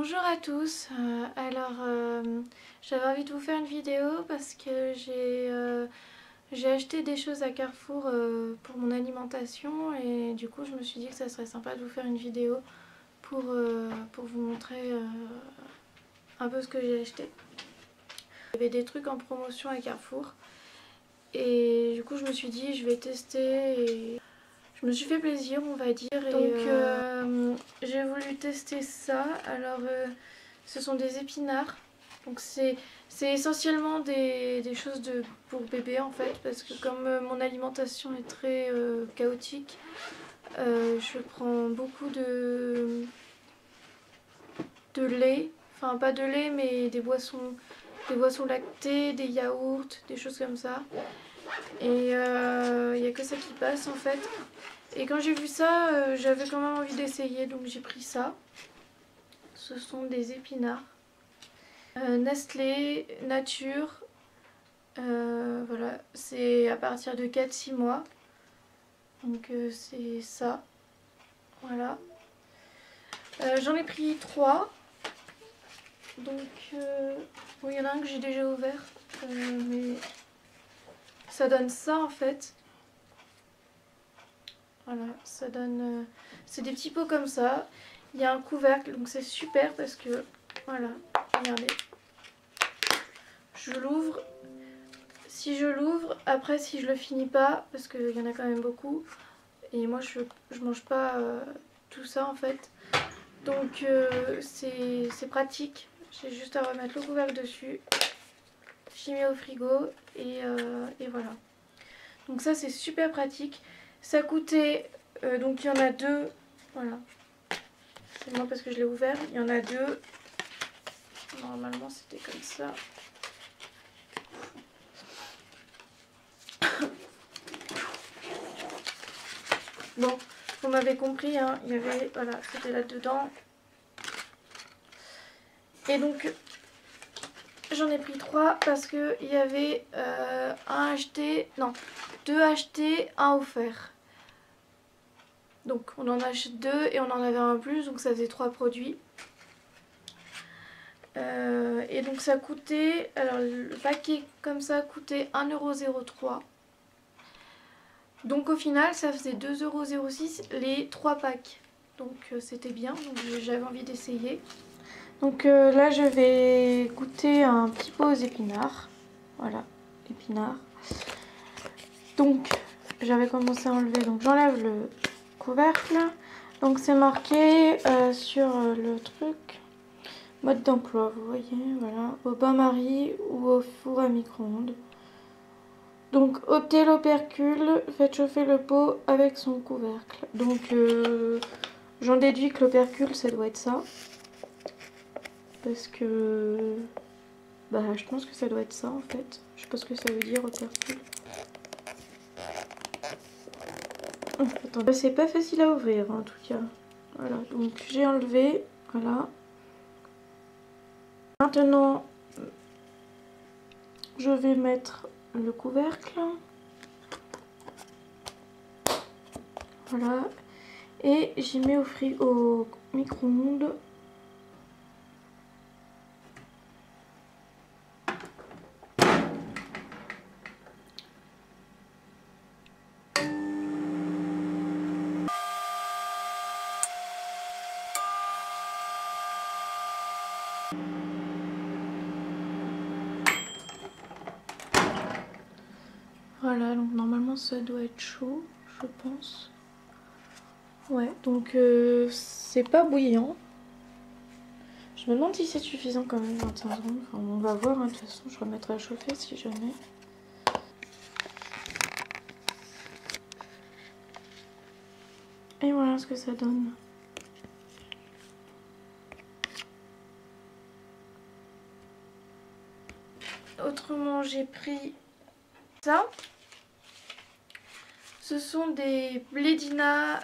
Bonjour à tous, j'avais envie de vous faire une vidéo parce que j'ai acheté des choses à Carrefour pour mon alimentation et du coup je me suis dit que ça serait sympa de vous faire une vidéo pour vous montrer un peu ce que j'ai acheté. Il y avait des trucs en promotion à Carrefour et du coup je me suis dit je vais tester et je me suis fait plaisir on va dire. Donc j'ai voulu tester ça. Alors ce sont des épinards. Donc c'est essentiellement des choses pour bébé en fait. Parce que comme mon alimentation est très chaotique, je prends beaucoup de lait. Enfin pas de lait mais des boissons lactées, des yaourts, des choses comme ça. Et il n'y a que ça qui passe en fait. Et quand j'ai vu ça, j'avais quand même envie d'essayer, donc j'ai pris ça. Ce sont des épinards. Nestlé, nature. Voilà, c'est à partir de 4-6 mois. Donc c'est ça. Voilà. J'en ai pris 3. Donc, bon, il y en a un que j'ai déjà ouvert. Mais ça donne ça en fait. Voilà, ça donne... c'est des petits pots comme ça. Il y a un couvercle, donc c'est super parce que... Voilà, regardez. Je l'ouvre. Si je l'ouvre, après si je le finis pas, parce qu'il y en a quand même beaucoup. Et moi je mange pas tout ça en fait. Donc c'est pratique. J'ai juste à remettre le couvercle dessus. J'y mets au frigo et voilà. Donc ça c'est super pratique. Ça coûtait, donc il y en a deux, voilà, c'est moi parce que je l'ai ouvert, il y en a deux, normalement c'était comme ça. Bon, vous m'avez compris, hein, il y avait, voilà, c'était là-dedans. Et donc, j'en ai pris 3 parce qu'il y avait un acheté, non, 2 achetés, un offert. Donc on en achète 2 et on en avait un plus, donc ça faisait 3 produits. Et donc ça coûtait, alors le paquet comme ça coûtait 1,03 €. Donc au final ça faisait 2,06 € les 3 packs. Donc c'était bien, donc j'avais envie d'essayer. Donc là je vais goûter un petit pot aux épinards. Voilà, épinards. Donc j'avais commencé à enlever, donc j'enlève le couvercle. Donc c'est marqué sur le truc mode d'emploi, vous voyez, voilà, au bain-marie ou au four à micro-ondes. Donc ôtez l'opercule, faites chauffer le pot avec son couvercle. Donc j'en déduis que l'opercule ça doit être ça. Parce que bah je pense que ça doit être ça en fait. Je sais pas ce que ça veut dire opercule. Attends, c'est pas facile à ouvrir en tout cas. Voilà, donc j'ai enlevé, voilà. Maintenant, je vais mettre le couvercle. Voilà. Et j'y mets au micro-ondes. Voilà, donc normalement ça doit être chaud, je pense. Ouais, donc c'est pas bouillant. Je me demande si c'est suffisant quand même, 25 secondes. Enfin, on va voir, hein. De toute façon je remettrai à chauffer si jamais. Et voilà ce que ça donne. Autrement j'ai pris ça. Ce sont des Blédina,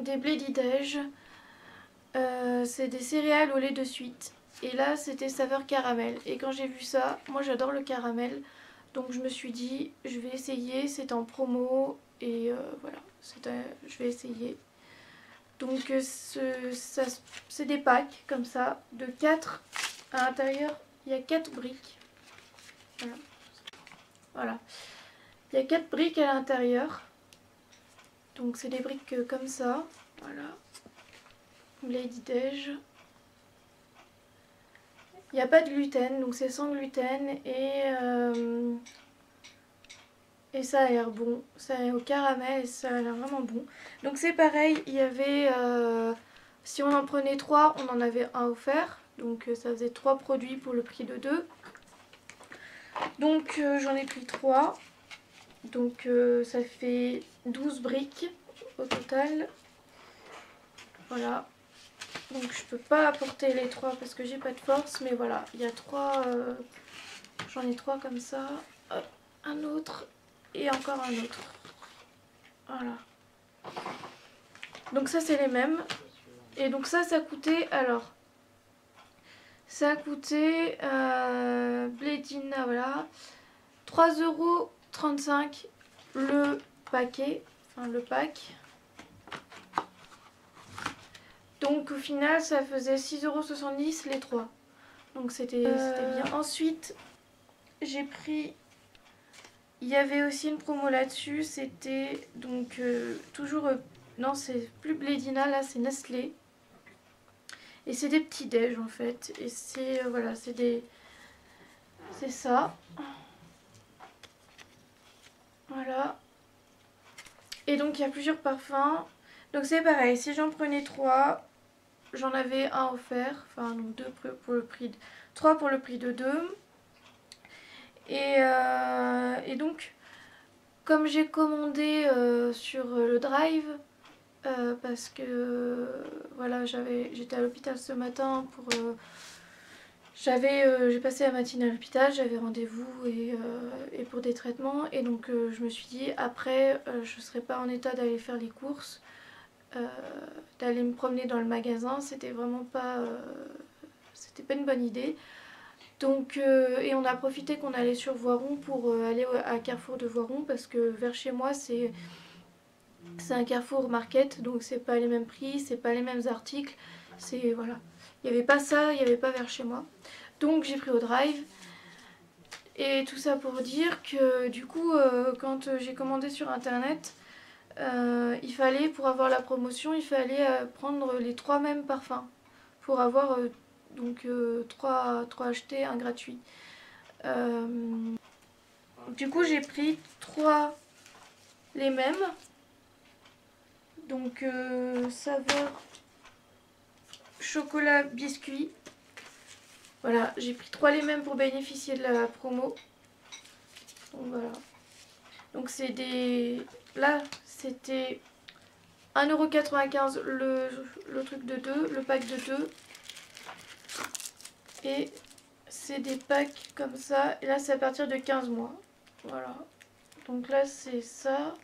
des Blédidège. C'est des céréales au lait de suite. Et là c'était saveur caramel. Et quand j'ai vu ça, moi j'adore le caramel. Donc je me suis dit je vais essayer, c'est en promo. Et voilà, je vais essayer. Donc c'est des packs comme ça, de 4 à l'intérieur, il y a 4 briques. Voilà. Voilà. Il y a 4 briques à l'intérieur. Donc c'est des briques comme ça. Voilà. Lady Dej. Il n'y a pas de gluten, donc c'est sans gluten et ça a l'air bon. Ça est au caramel et ça a l'air vraiment bon. Donc c'est pareil, il y avait, si on en prenait 3, on en avait un offert. Donc ça faisait 3 produits pour le prix de 2. Donc j'en ai pris 3. Donc ça fait 12 briques au total. Voilà. Donc je peux pas apporter les 3 parce que j'ai pas de force, mais voilà, il y a 3, j'en ai 3 comme ça, hop, un autre et encore un autre. Voilà. Donc ça c'est les mêmes. Et donc ça coûtait, alors, ça a coûté, Blédina, voilà, 3,35 € le paquet, enfin le pack. Donc au final ça faisait 6,70 € les 3. Donc c'était bien. Ensuite j'ai pris, il y avait aussi une promo là-dessus, c'était donc toujours, non c'est plus Blédina, là c'est Nestlé. Et c'est des petits déj en fait. Et c'est, voilà, c'est ça. Voilà. Et donc il y a plusieurs parfums. Donc c'est pareil, si j'en prenais 3, j'en avais un offert. Enfin donc 2 pour le prix de 3 pour le prix de 2. Et donc comme j'ai commandé sur le Drive, parce que voilà, j'étais à l'hôpital ce matin pour j'ai passé la matinée à l'hôpital, j'avais rendez-vous et pour des traitements, et donc je me suis dit après je serais pas en état d'aller faire les courses, d'aller me promener dans le magasin, c'était vraiment pas c'était pas une bonne idée. Donc et on a profité qu'on allait sur Voiron pour aller à Carrefour de Voiron, parce que vers chez moi c'est un Carrefour Market, donc c'est pas les mêmes prix, c'est pas les mêmes articles, c'est voilà. Il n'y avait pas ça, il n'y avait pas vers chez moi. Donc j'ai pris au Drive. Et tout ça pour dire que du coup, quand j'ai commandé sur internet, il fallait, pour avoir la promotion, il fallait prendre les 3 mêmes parfums. Pour avoir donc 3 achetés, un gratuit. Du coup j'ai pris 3 les mêmes. Donc saveur chocolat biscuit. Voilà, j'ai pris 3 les mêmes pour bénéficier de la promo. Donc voilà. Donc c'est des... Là, c'était 1,95 € le truc de 2, le pack de 2. Et c'est des packs comme ça. Et là, c'est à partir de 15 mois. Voilà. Donc là, c'est ça.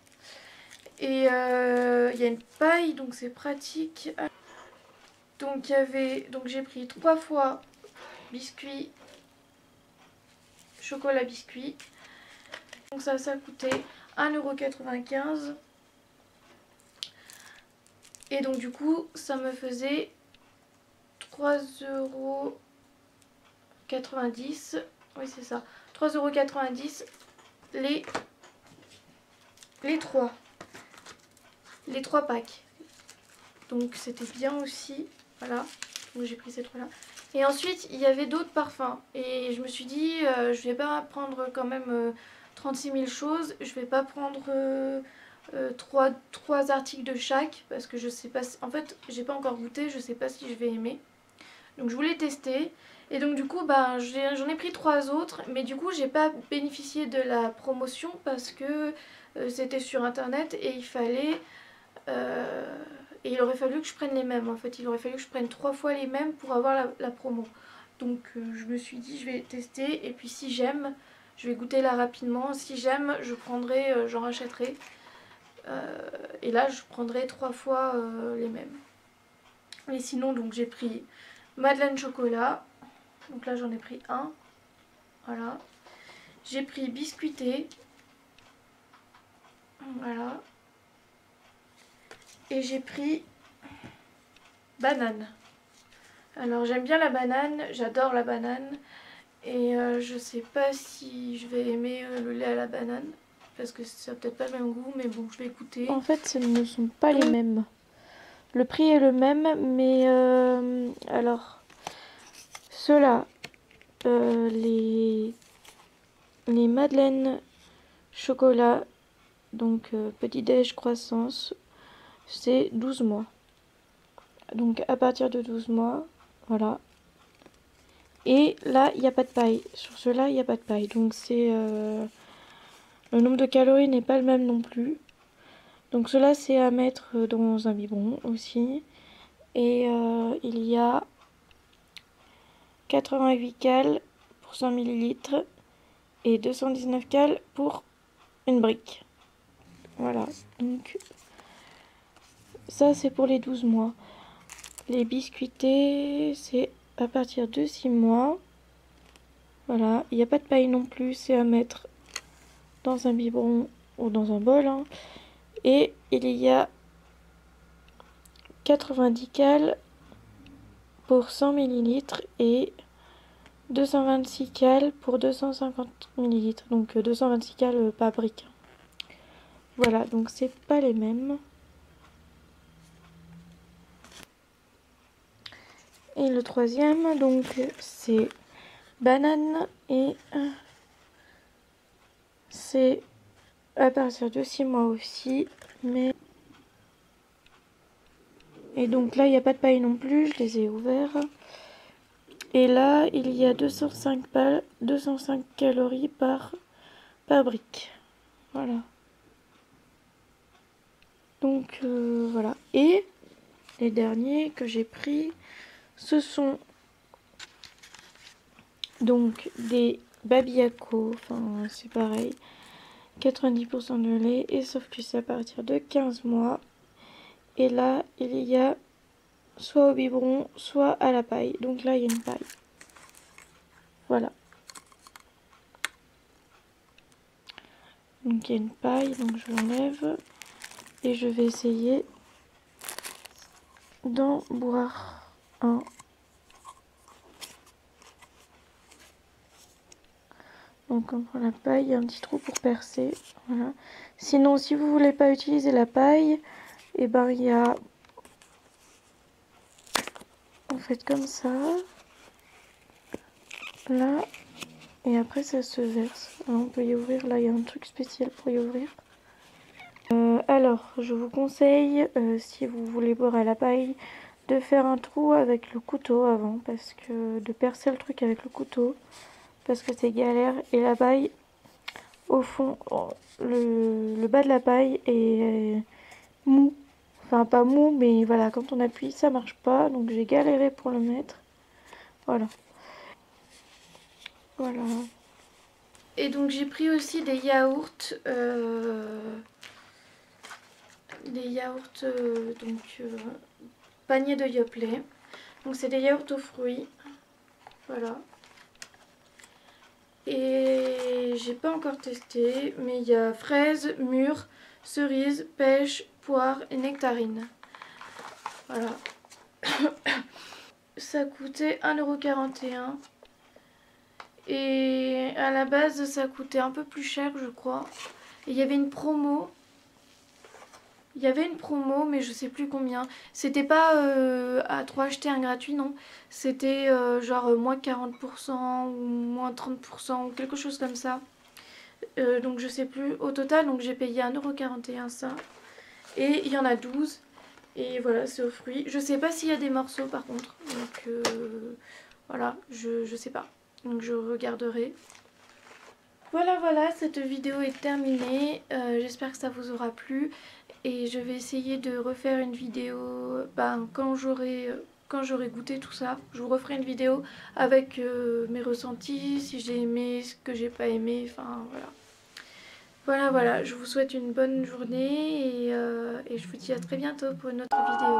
Et il y a une paille, donc c'est pratique. Donc j'ai pris 3 fois biscuit, chocolat biscuit. Donc ça coûtait 1,95 €. Et donc du coup ça me faisait 3,90 €. Oui c'est ça. 3,90 € les 3. Les 3 packs. Donc c'était bien aussi. Voilà. Donc j'ai pris ces 3 là. Et ensuite il y avait d'autres parfums. Et je me suis dit je vais pas prendre quand même 36 000 choses. Je vais pas prendre 3 articles de chaque, parce que je sais pas si... En fait j'ai pas encore goûté, je sais pas si je vais aimer. Donc je voulais tester. Et donc du coup bah, j'en ai pris 3 autres. Mais du coup j'ai pas bénéficié de la promotion parce que c'était sur internet et il fallait... et il aurait fallu que je prenne les mêmes en fait. Il aurait fallu que je prenne 3 fois les mêmes pour avoir la promo. Donc je me suis dit je vais tester. Et puis si j'aime, je vais goûter là rapidement. Si j'aime, je prendrai, j'en rachèterai. Et là je prendrai 3 fois les mêmes. Et sinon donc j'ai pris Madeleine chocolat. Donc là j'en ai pris un. Voilà. J'ai pris biscuité. Voilà. Et j'ai pris banane. Alors j'aime bien la banane, j'adore la banane. Et je sais pas si je vais aimer le lait à la banane. Parce que ça n'a peut-être pas le même goût, mais bon, je vais écouter. En fait, ce ne sont pas les mêmes. Le prix est le même, mais alors, ceux-là, les madeleines chocolat, donc petit déj croissance, c'est 12 mois. Donc à partir de 12 mois, voilà. Et là, il n'y a pas de paille. Sur ceux-là, il n'y a pas de paille. Donc c'est le nombre de calories n'est pas le même non plus. Donc cela c'est à mettre dans un biberon aussi. Et il y a 88 cales pour 100 millilitres et 219 cales pour une brique. Voilà, donc ça c'est pour les 12 mois. Les biscuités, c'est à partir de 6 mois. Voilà, il n'y a pas de paille non plus, c'est à mettre dans un biberon ou dans un bol. Hein. Et il y a 90 cales pour 100 millilitres et 226 cales pour 250 millilitres. Donc 226 cales par brique. Voilà, donc c'est pas les mêmes. Et le troisième, donc c'est banane et c'est à partir de 6 mois aussi. Mais et donc là, il n'y a pas de paille non plus, je les ai ouverts. Et là, il y a 205 calories par brique. Voilà. Donc voilà. Et les derniers que j'ai pris, ce sont donc des Babiaco. Enfin, c'est pareil. 90% de lait. Et sauf que c'est à partir de 15 mois. Et là, il y a soit au biberon, soit à la paille. Donc là, il y a une paille. Voilà. Donc il y a une paille, donc je l'enlève. Et je vais essayer d'en boire un. Donc on prend la paille, il y a un petit trou pour percer. Voilà. Sinon, si vous voulez pas utiliser la paille, et ben il y a... On fait comme ça. Là. Et après ça se verse. Alors, on peut y ouvrir. Là, il y a un truc spécial pour y ouvrir. Alors, je vous conseille, si vous voulez boire à la paille, de faire un trou avec le couteau avant. Parce que de percer le truc avec le couteau. Parce que c'est galère. Et la paille, au fond, le bas de la paille est mou. Enfin, pas mou, mais voilà, quand on appuie, ça marche pas. Donc j'ai galéré pour le mettre. Voilà. Voilà. Et donc j'ai pris aussi des yaourts. Panier de Yoplait. Donc c'est des yaourts aux fruits. Voilà. Et j'ai pas encore testé, mais il y a fraises, mûres, cerises, pêche, poire et nectarine. Voilà. Ça coûtait 1,41 €. Et à la base, ça coûtait un peu plus cher, je crois. Et il y avait une promo. Il y avait une promo, mais je sais plus combien. C'était pas à 3 achetés un gratuit, non. C'était genre moins 40% ou moins 30% ou quelque chose comme ça. Donc je sais plus. Au total, donc j'ai payé 1,41 € ça. Et il y en a 12. Et voilà, c'est aux fruits. Je sais pas s'il y a des morceaux par contre. Donc voilà, je sais pas. Donc je regarderai. Voilà, cette vidéo est terminée. J'espère que ça vous aura plu. Et je vais essayer de refaire une vidéo quand j'aurai goûté tout ça. Je vous referai une vidéo avec mes ressentis, si j'ai aimé, ce que j'ai pas aimé, enfin voilà. Voilà, je vous souhaite une bonne journée et je vous dis à très bientôt pour une autre vidéo.